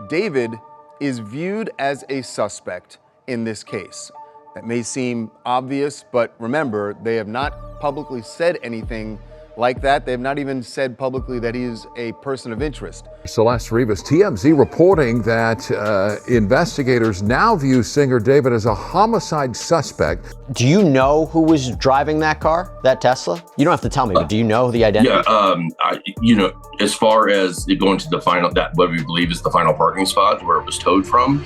David is viewed as a suspect in this case. That may seem obvious, but remember, they have not publicly said anything like that. They have not even said publicly that he is a person of interest. Celeste Rivas, TMZ reporting that investigators now view singer David as a homicide suspect. Do you know who was driving that car, that Tesla? You don't have to tell me, but do you know the identity? Yeah, as far as it going to the final, that what we believe is the final parking spot where it was towed from,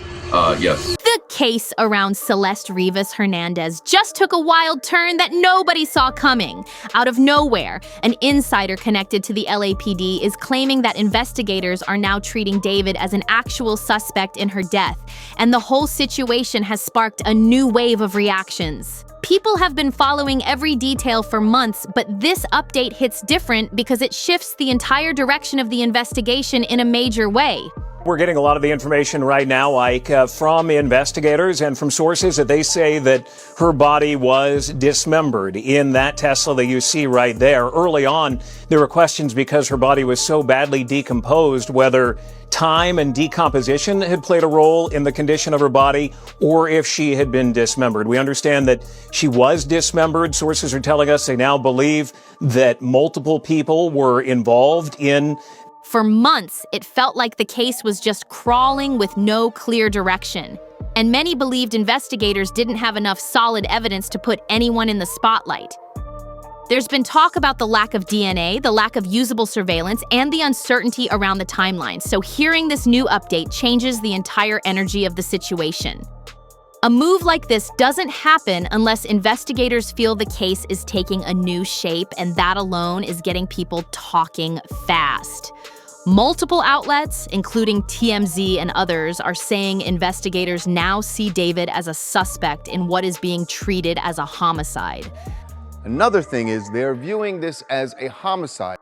yes. The case around Celeste Rivas Hernandez just took a wild turn that nobody saw coming. Out of nowhere, an insider connected to the LAPD is claiming that investigators are now treating David as an actual suspect in her death, and the whole situation has sparked a new wave of reactions. People have been following every detail for months, but this update hits different because it shifts the entire direction of the investigation in a major way. We're getting a lot of the information right now, Ike, from investigators and from sources that they say that her body was dismembered in that Tesla that you see right there. Early on, there were questions because her body was so badly decomposed, whether time and decomposition had played a role in the condition of her body or if she had been dismembered. We understand that she was dismembered. Sources are telling us they now believe that multiple people were involved in. For months, it felt like the case was just crawling with no clear direction. And many believed investigators didn't have enough solid evidence to put anyone in the spotlight. There's been talk about the lack of DNA, the lack of usable surveillance, and the uncertainty around the timeline. So hearing this new update changes the entire energy of the situation. A move like this doesn't happen unless investigators feel the case is taking a new shape, and that alone is getting people talking fast. Multiple outlets, including TMZ and others, are saying investigators now see David as a suspect in what is being treated as a homicide. Another thing is they're viewing this as a homicide.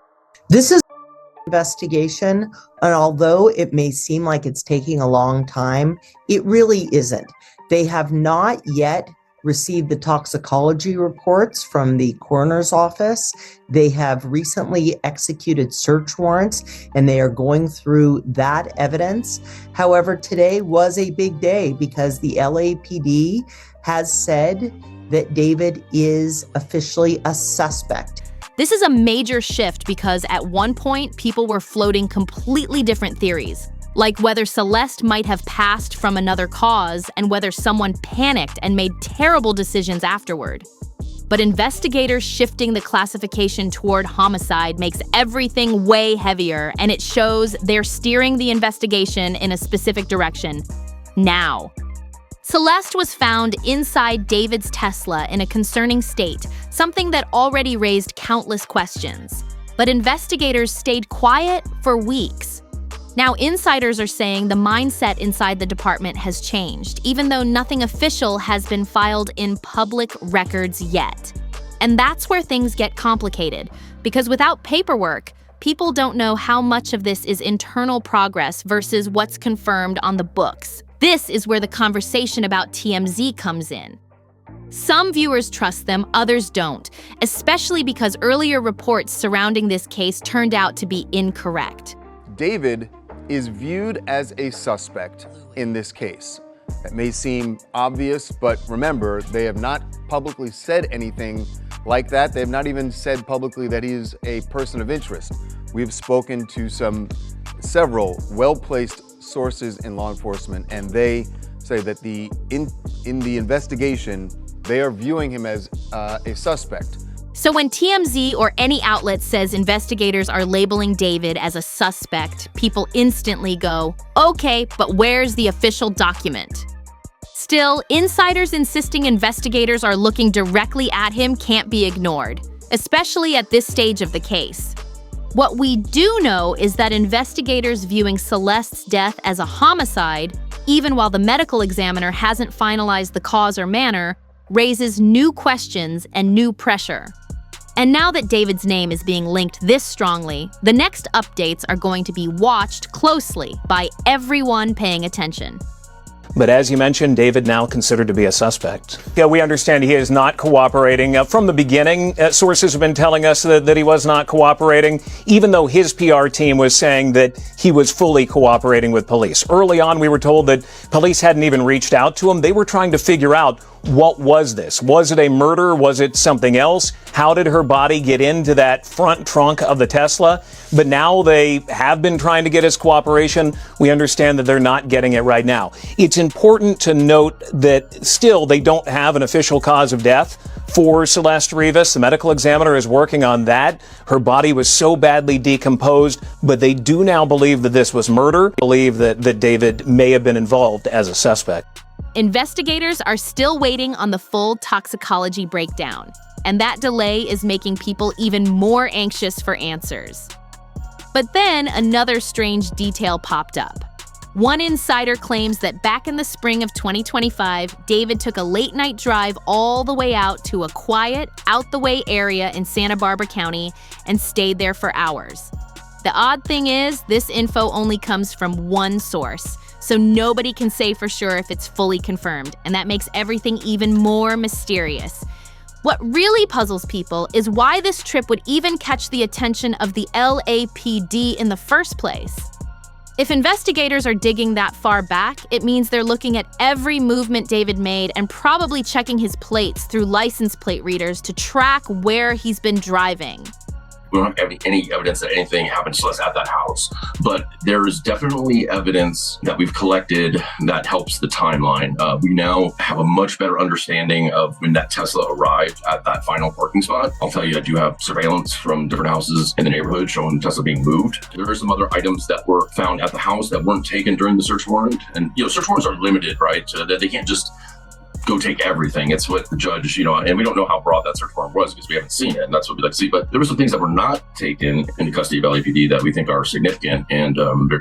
This is an investigation, and although it may seem like it's taking a long time, it really isn't. They have not yet received the toxicology reports from the coroner's office. They have recently executed search warrants, and they are going through that evidence. However, today was a big day because the LAPD has said that David is officially a suspect. This is a major shift because at one point, people were floating completely different theories, like whether Celeste might have passed from another cause and whether someone panicked and made terrible decisions afterward. But investigators shifting the classification toward homicide makes everything way heavier, and it shows they're steering the investigation in a specific direction now. Celeste was found inside David's Tesla in a concerning state, something that already raised countless questions. But investigators stayed quiet for weeks. Now, insiders are saying the mindset inside the department has changed, even though nothing official has been filed in public records yet. And that's where things get complicated, because without paperwork, people don't know how much of this is internal progress versus what's confirmed on the books. This is where the conversation about TMZ comes in. Some viewers trust them, others don't, especially because earlier reports surrounding this case turned out to be incorrect. David is viewed as a suspect in this case. That may seem obvious, but remember, they have not publicly said anything like that. They have not even said publicly that he is a person of interest. We've spoken to several well-placed sources in law enforcement, and they say that in the investigation, they are viewing him as a suspect. So when TMZ or any outlet says investigators are labeling David as a suspect, people instantly go, okay, but where's the official document? Still, insiders insisting investigators are looking directly at him can't be ignored, especially at this stage of the case. What we do know is that investigators viewing Celeste's death as a homicide, even while the medical examiner hasn't finalized the cause or manner, raises new questions and new pressure. And now that David's name is being linked this strongly, the next updates are going to be watched closely by everyone paying attention. But as you mentioned, David now considered to be a suspect. Yeah, we understand he is not cooperating. From the beginning, sources have been telling us that he was not cooperating, even though his PR team was saying that he was fully cooperating with police. Early on, we were told that police hadn't even reached out to him. They were trying to figure out, what was this? Was it a murder? Was it something else? How did her body get into that front trunk of the Tesla? But now they have been trying to get his cooperation. We understand that they're not getting it right now. It's important to note that still they don't have an official cause of death for Celeste Rivas. The medical examiner is working on that. Her body was so badly decomposed, but they do now believe that this was murder, believe that David may have been involved as a suspect. Investigators are still waiting on the full toxicology breakdown, and that delay is making people even more anxious for answers. But then another strange detail popped up. One insider claims that back in the spring of 2025, David took a late-night drive all the way out to a quiet, out-the-way area in Santa Barbara County and stayed there for hours. The odd thing is, this info only comes from one source, so nobody can say for sure if it's fully confirmed, and that makes everything even more mysterious. What really puzzles people is why this trip would even catch the attention of the LAPD in the first place. If investigators are digging that far back, it means they're looking at every movement David made and probably checking his plates through license plate readers to track where he's been driving. We don't have any evidence that anything happened to us at that house, but there is definitely evidence that we've collected that helps the timeline. We now have a much better understanding of when that Tesla arrived at that final parking spot. I'll tell you, I do have surveillance from different houses in the neighborhood showing Tesla being moved. There are some other items that were found at the house that weren't taken during the search warrant. And, search warrants are limited, right? That they can't just go take everything. It's what the judge, and we don't know how broad that search warrant was because we haven't seen it, and that's what we'd like to see. But there were some things that were not taken into custody of LAPD that we think are significant, and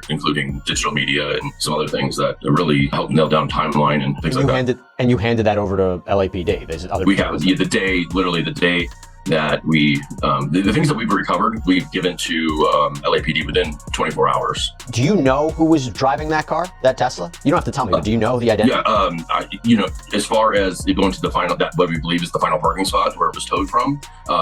including digital media and some other things that really help nail down timeline and things like that. And you handed that over to LAPD. We have the day that we, the things that we've recovered, we've given to LAPD within 24 hours. Do you know who was driving that car, that Tesla? You don't have to tell me, but do you know the identity? Yeah, as far as going to the final, that what we believe is the final parking spot where it was towed from,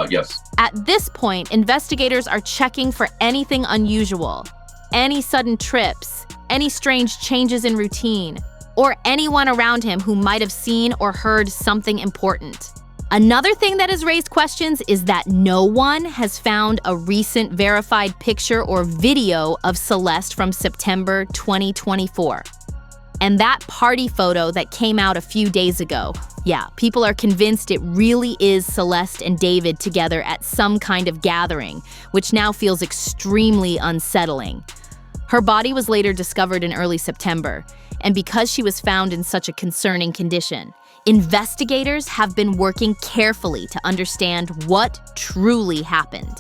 yes. At this point, investigators are checking for anything unusual, any sudden trips, any strange changes in routine, or anyone around him who might have seen or heard something important. Another thing that has raised questions is that no one has found a recent verified picture or video of Celeste from September 2024. And that party photo that came out a few days ago, people are convinced it really is Celeste and David together at some kind of gathering, which now feels extremely unsettling. Her body was later discovered in early September, and because she was found in such a concerning condition, investigators have been working carefully to understand what truly happened.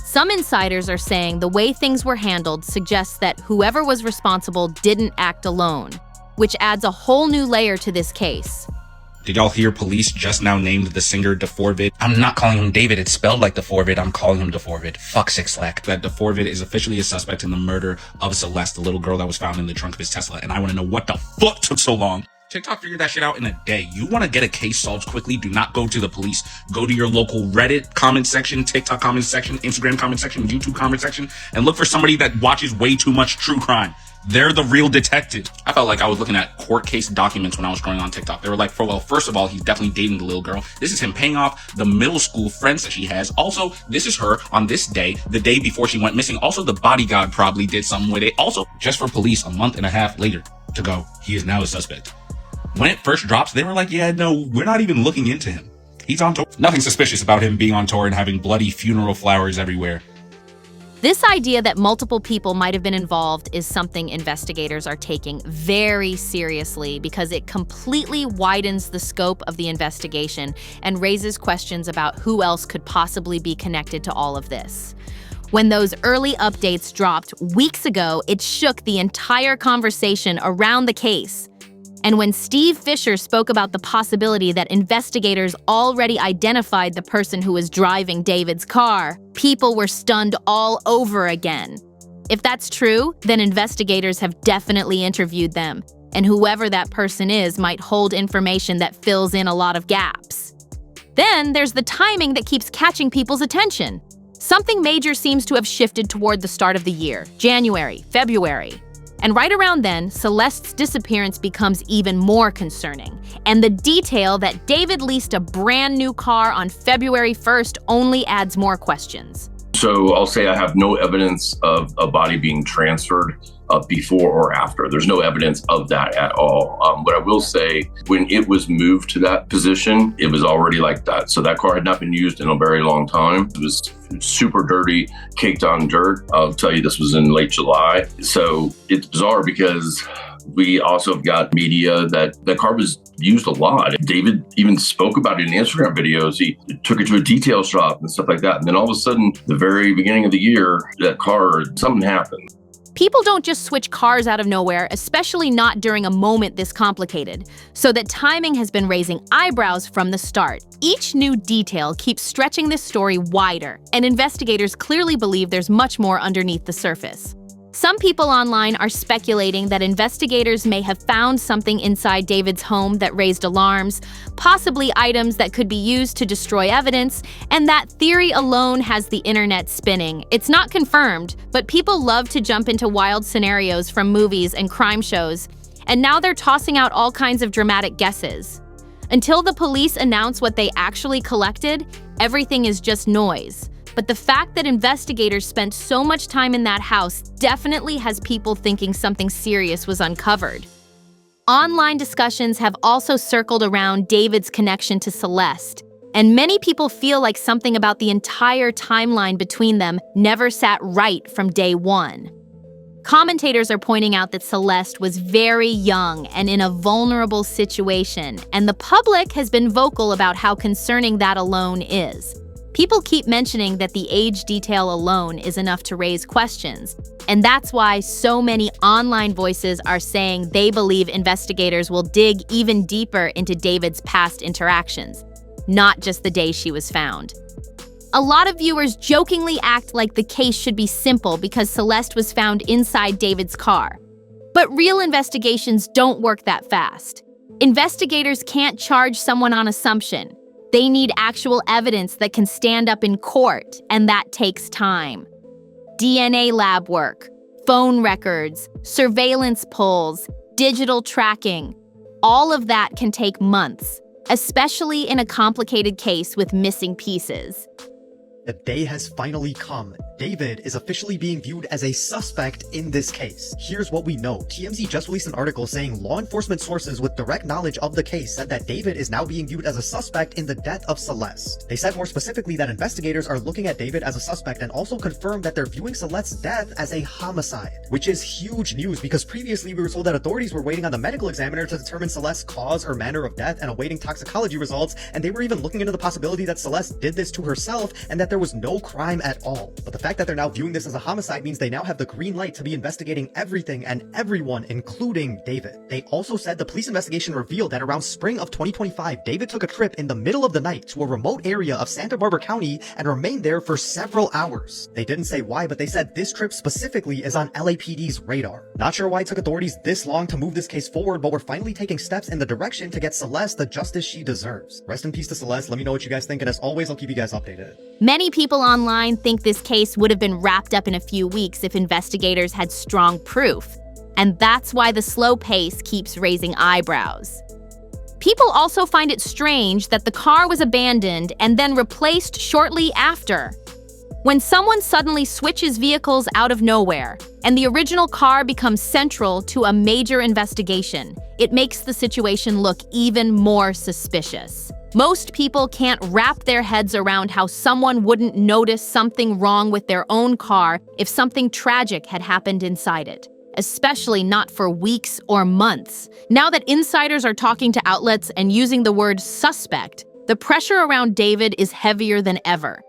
Some insiders are saying the way things were handled suggests that whoever was responsible didn't act alone, which adds a whole new layer to this case. Did y'all hear police just now named the singer D4vd? I'm not calling him David. It's spelled like D4vd. I'm calling him D4vd. Fuck Six Lack. That D4vd is officially a suspect in the murder of Celeste, the little girl that was found in the trunk of his Tesla. And I want to know what the fuck took so long. TikTok figured that shit out in a day. You want to get a case solved quickly? Do not go to the police. Go to your local Reddit comment section, TikTok comment section, Instagram comment section, YouTube comment section, and look for somebody that watches way too much true crime. They're the real detective. I felt like I was looking at court case documents when I was scrolling on TikTok. They were like, first of all, he's definitely dating the little girl. This is him paying off the middle school friends that she has. Also, this is her on this day, the day before she went missing. Also, the bodyguard probably did something with it. Also, just for police a month and a half later to go, he is now a suspect. When it first drops, they were like, yeah, no, we're not even looking into him. He's on tour. Nothing suspicious about him being on tour and having bloody funeral flowers everywhere. This idea that multiple people might have been involved is something investigators are taking very seriously because it completely widens the scope of the investigation and raises questions about who else could possibly be connected to all of this. When those early updates dropped weeks ago, it shook the entire conversation around the case. And when Steve Fisher spoke about the possibility that investigators already identified the person who was driving David's car, people were stunned all over again. If that's true, then investigators have definitely interviewed them. and whoever that person is might hold information that fills in a lot of gaps. Then there's the timing that keeps catching people's attention. Something major seems to have shifted toward the start of the year, January, February. And right around then, Celeste's disappearance becomes even more concerning. And the detail that David leased a brand new car on February 1st only adds more questions. So I'll say I have no evidence of a body being transferred before or after. There's no evidence of that at all. What I will say, when it was moved to that position, it was already like that. So that car had not been used in a very long time. It was super dirty, caked on dirt. I'll tell you, this was in late July. So it's bizarre because we also have got media that the car was used a lot. David even spoke about it in Instagram videos. He took it to a detail shop and stuff like that. And then all of a sudden, the very beginning of the year, that car, something happened. People don't just switch cars out of nowhere, especially not during a moment this complicated. So that timing has been raising eyebrows from the start. Each new detail keeps stretching this story wider, and investigators clearly believe there's much more underneath the surface. Some people online are speculating that investigators may have found something inside David's home that raised alarms, possibly items that could be used to destroy evidence, and that theory alone has the internet spinning. It's not confirmed, but people love to jump into wild scenarios from movies and crime shows, and now they're tossing out all kinds of dramatic guesses. Until the police announce what they actually collected, everything is just noise. But the fact that investigators spent so much time in that house definitely has people thinking something serious was uncovered. Online discussions have also circled around David's connection to Celeste, and many people feel like something about the entire timeline between them never sat right from day one. Commentators are pointing out that Celeste was very young and in a vulnerable situation, and the public has been vocal about how concerning that alone is. People keep mentioning that the age detail alone is enough to raise questions, and that's why so many online voices are saying they believe investigators will dig even deeper into David's past interactions, not just the day she was found. A lot of viewers jokingly act like the case should be simple because Celeste was found inside David's car. But real investigations don't work that fast. Investigators can't charge someone on assumption. They need actual evidence that can stand up in court, and that takes time. DNA lab work, phone records, surveillance polls, digital tracking, all of that can take months, especially in a complicated case with missing pieces. The day has finally come. David is officially being viewed as a suspect in this case. Here's what we know. TMZ just released an article saying law enforcement sources with direct knowledge of the case said that David is now being viewed as a suspect in the death of Celeste. They said more specifically that investigators are looking at David as a suspect and also confirmed that they're viewing Celeste's death as a homicide, which is huge news because previously we were told that authorities were waiting on the medical examiner to determine Celeste's cause or manner of death and awaiting toxicology results, and they were even looking into the possibility that Celeste did this to herself and that there was no crime at all. But the fact that they're now viewing this as a homicide means they now have the green light to be investigating everything and everyone, including David. They also said the police investigation revealed that around spring of 2025, David took a trip in the middle of the night to a remote area of Santa Barbara County and remained there for several hours. They didn't say why, but they said this trip specifically is on LAPD's radar. Not sure why it took authorities this long to move this case forward, but we're finally taking steps in the direction to get Celeste the justice she deserves. Rest in peace to Celeste. Let me know what you guys think, and as always, I'll keep you guys updated. Many people online think this case would have been wrapped up in a few weeks if investigators had strong proof, and that's why the slow pace keeps raising eyebrows. People also find it strange that the car was abandoned and then replaced shortly after. When someone suddenly switches vehicles out of nowhere, and the original car becomes central to a major investigation, it makes the situation look even more suspicious. Most people can't wrap their heads around how someone wouldn't notice something wrong with their own car if something tragic had happened inside it, especially not for weeks or months. Now that insiders are talking to outlets and using the word suspect, the pressure around David is heavier than ever.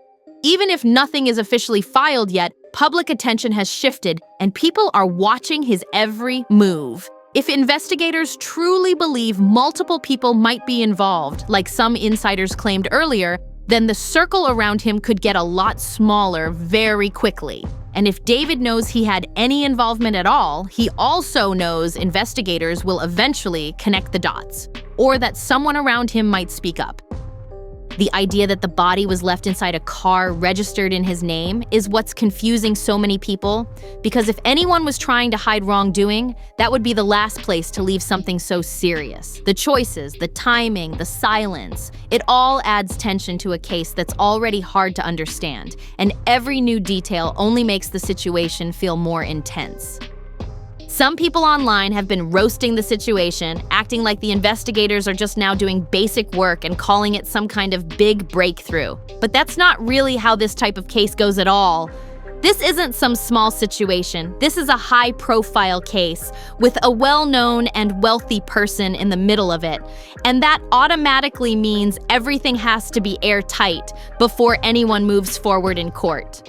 Even if nothing is officially filed yet, public attention has shifted and people are watching his every move. If investigators truly believe multiple people might be involved, like some insiders claimed earlier, then the circle around him could get a lot smaller very quickly. And if David knows he had any involvement at all, he also knows investigators will eventually connect the dots, or that someone around him might speak up. The idea that the body was left inside a car registered in his name is what's confusing so many people, because if anyone was trying to hide wrongdoing, that would be the last place to leave something so serious. The choices, the timing, the silence, it all adds tension to a case that's already hard to understand, and every new detail only makes the situation feel more intense. Some people online have been roasting the situation, acting like the investigators are just now doing basic work and calling it some kind of big breakthrough. But that's not really how this type of case goes at all. This isn't some small situation. This is a high-profile case with a well-known and wealthy person in the middle of it. And that automatically means everything has to be airtight before anyone moves forward in court.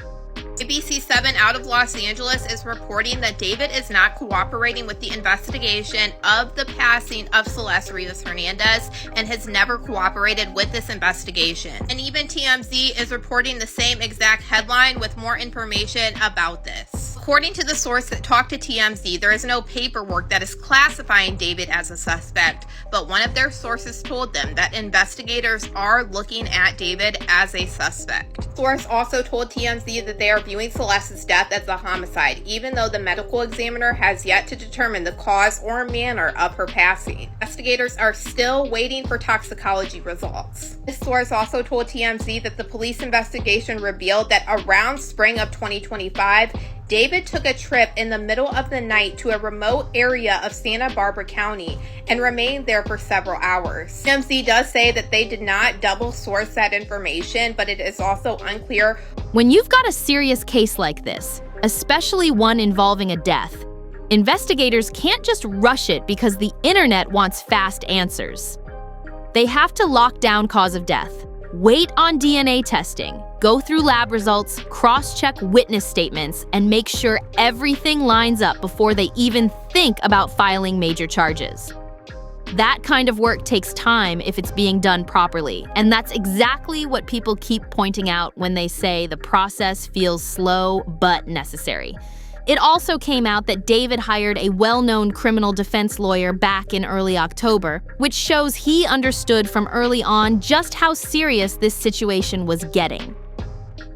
ABC7 out of Los Angeles is reporting that David is not cooperating with the investigation of the passing of Celeste Rivas Hernandez and has never cooperated with this investigation. And even TMZ is reporting the same exact headline with more information about this. According to the source that talked to TMZ, there is no paperwork that is classifying David as a suspect, but one of their sources told them that investigators are looking at David as a suspect. Source also told TMZ that they are viewing Celeste's death as a homicide, even though the medical examiner has yet to determine the cause or manner of her passing. Investigators are still waiting for toxicology results. This source also told TMZ that the police investigation revealed that around spring of 2025, David took a trip in the middle of the night to a remote area of Santa Barbara County and remained there for several hours. TMZ does say that they did not double source that information, but it is also unclear. When you've got a serious case like this, especially one involving a death, investigators can't just rush it because the internet wants fast answers. They have to lock down cause of death, wait on DNA testing, go through lab results, cross-check witness statements, and make sure everything lines up before they even think about filing major charges. That kind of work takes time if it's being done properly, and that's exactly what people keep pointing out when they say the process feels slow but necessary. It also came out that David hired a well-known criminal defense lawyer back in early October, which shows he understood from early on just how serious this situation was getting.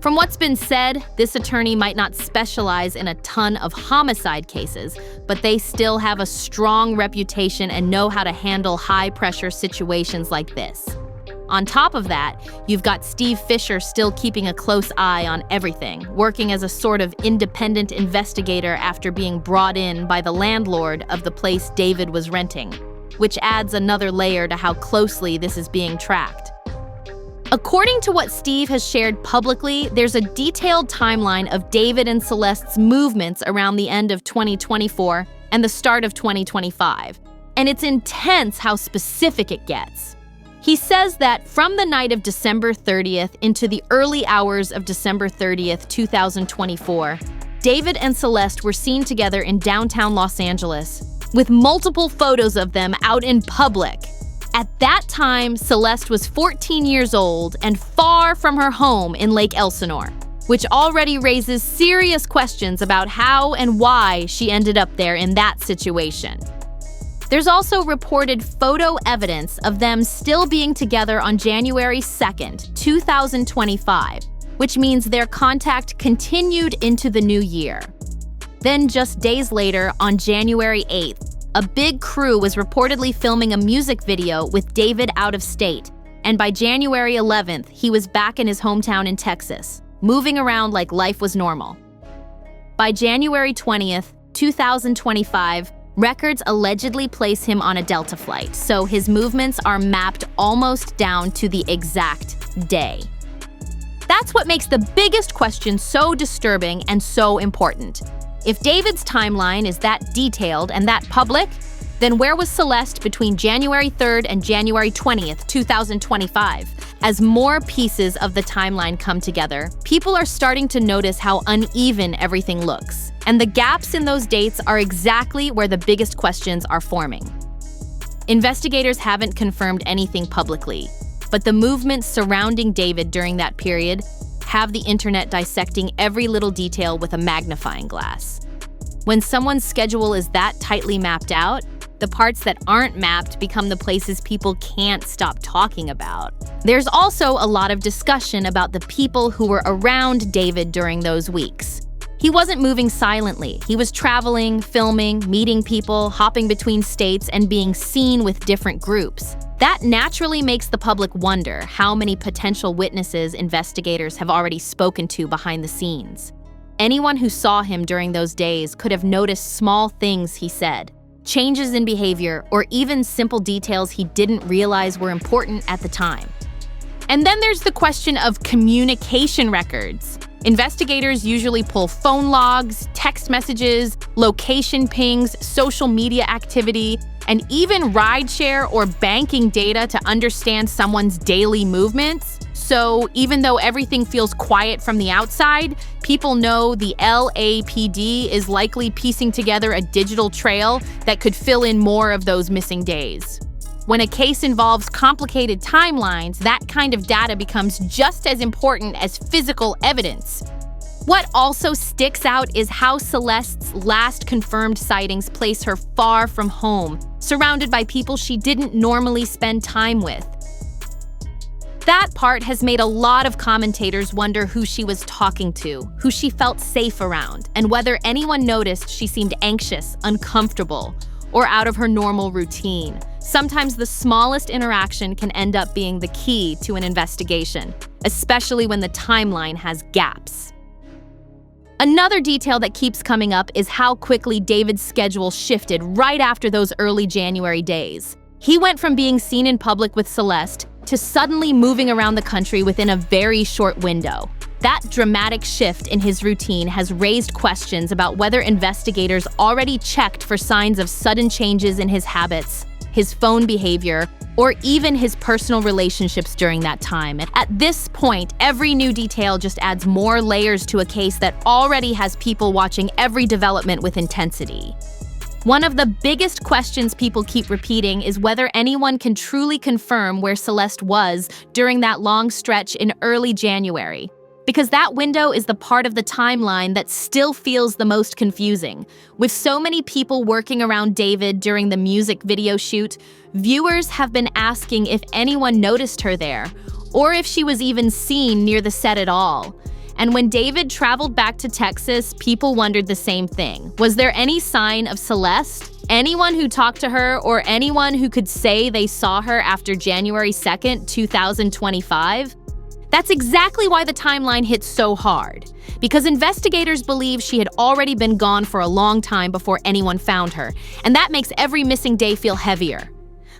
From what's been said, this attorney might not specialize in a ton of homicide cases, but they still have a strong reputation and know how to handle high-pressure situations like this. On top of that, you've got Steve Fisher still keeping a close eye on everything, working as a sort of independent investigator after being brought in by the landlord of the place David was renting, which adds another layer to how closely this is being tracked. According to what Steve has shared publicly, there's a detailed timeline of David and Celeste's movements around the end of 2024 and the start of 2025, and it's intense how specific it gets. He says that from the night of December 30th into the early hours of December 30th, 2024, David and Celeste were seen together in downtown Los Angeles, with multiple photos of them out in public. At that time, Celeste was 14 years old and far from her home in Lake Elsinore, which already raises serious questions about how and why she ended up there in that situation. There's also reported photo evidence of them still being together on January 2nd, 2025, which means their contact continued into the new year. Then just days later, on January 8th, a big crew was reportedly filming a music video with David out of state, and by January 11th, he was back in his hometown in Texas, moving around like life was normal. By January 20th, 2025, records allegedly place him on a Delta flight, so his movements are mapped almost down to the exact day. That's what makes the biggest question so disturbing and so important. If David's timeline is that detailed and that public, then where was Celeste between January 3rd and January 20th, 2025? As more pieces of the timeline come together, people are starting to notice how uneven everything looks. And the gaps in those dates are exactly where the biggest questions are forming. Investigators haven't confirmed anything publicly, but the movements surrounding David during that period have the internet dissecting every little detail with a magnifying glass. When someone's schedule is that tightly mapped out, the parts that aren't mapped become the places people can't stop talking about. There's also a lot of discussion about the people who were around David during those weeks. He wasn't moving silently. He was traveling, filming, meeting people, hopping between states, and being seen with different groups. That naturally makes the public wonder how many potential witnesses investigators have already spoken to behind the scenes. Anyone who saw him during those days could have noticed small things he said, changes in behavior, or even simple details he didn't realize were important at the time. And then there's the question of communication records. Investigators usually pull phone logs, text messages, location pings, social media activity, and even rideshare or banking data to understand someone's daily movements. So even though everything feels quiet from the outside, people know the LAPD is likely piecing together a digital trail that could fill in more of those missing days. When a case involves complicated timelines, that kind of data becomes just as important as physical evidence. What also sticks out is how Celeste's last confirmed sightings place her far from home, surrounded by people she didn't normally spend time with. That part has made a lot of commentators wonder who she was talking to, who she felt safe around, and whether anyone noticed she seemed anxious, uncomfortable, or out of her normal routine. Sometimes the smallest interaction can end up being the key to an investigation, especially when the timeline has gaps. Another detail that keeps coming up is how quickly David's schedule shifted right after those early January days. He went from being seen in public with Celeste to suddenly moving around the country within a very short window. That dramatic shift in his routine has raised questions about whether investigators already checked for signs of sudden changes in his habits, his phone behavior, or even his personal relationships during that time. And at this point, every new detail just adds more layers to a case that already has people watching every development with intensity. One of the biggest questions people keep repeating is whether anyone can truly confirm where Celeste was during that long stretch in early January. Because that window is the part of the timeline that still feels the most confusing. With so many people working around David during the music video shoot, viewers have been asking if anyone noticed her there, or if she was even seen near the set at all. And when David traveled back to Texas, people wondered the same thing. Was there any sign of Celeste? Anyone who talked to her, or anyone who could say they saw her after January 2nd, 2025? That's exactly why the timeline hits so hard, because investigators believe she had already been gone for a long time before anyone found her, and that makes every missing day feel heavier.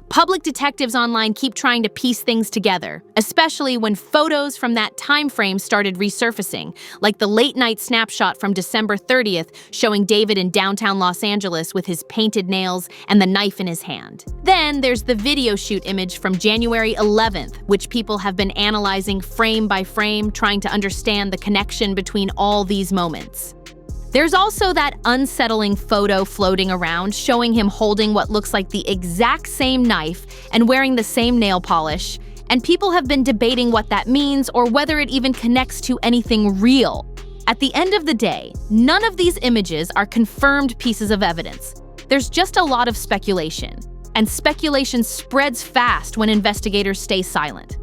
Public detectives online keep trying to piece things together, especially when photos from that time frame started resurfacing, like the late-night snapshot from December 30th showing David in downtown Los Angeles with his painted nails and the knife in his hand. Then there's the video shoot image from January 11th, which people have been analyzing frame by frame, trying to understand the connection between all these moments. There's also that unsettling photo floating around showing him holding what looks like the exact same knife and wearing the same nail polish, and people have been debating what that means or whether it even connects to anything real. At the end of the day, none of these images are confirmed pieces of evidence. There's just a lot of speculation, and speculation spreads fast when investigators stay silent.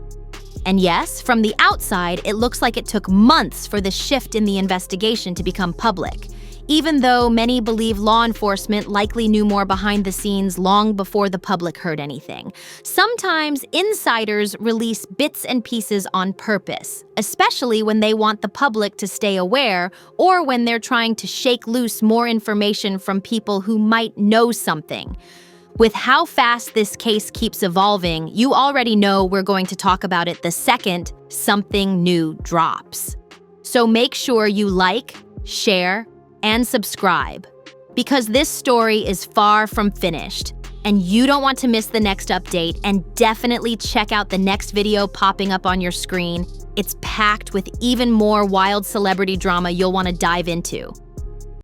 And yes, from the outside, it looks like it took months for the shift in the investigation to become public, even though many believe law enforcement likely knew more behind the scenes long before the public heard anything. Sometimes insiders release bits and pieces on purpose, especially when they want the public to stay aware or when they're trying to shake loose more information from people who might know something. With how fast this case keeps evolving, you already know we're going to talk about it the second something new drops. So make sure you like, share, and subscribe, because this story is far from finished, and you don't want to miss the next update. And definitely check out the next video popping up on your screen. It's packed with even more wild celebrity drama you'll want to dive into.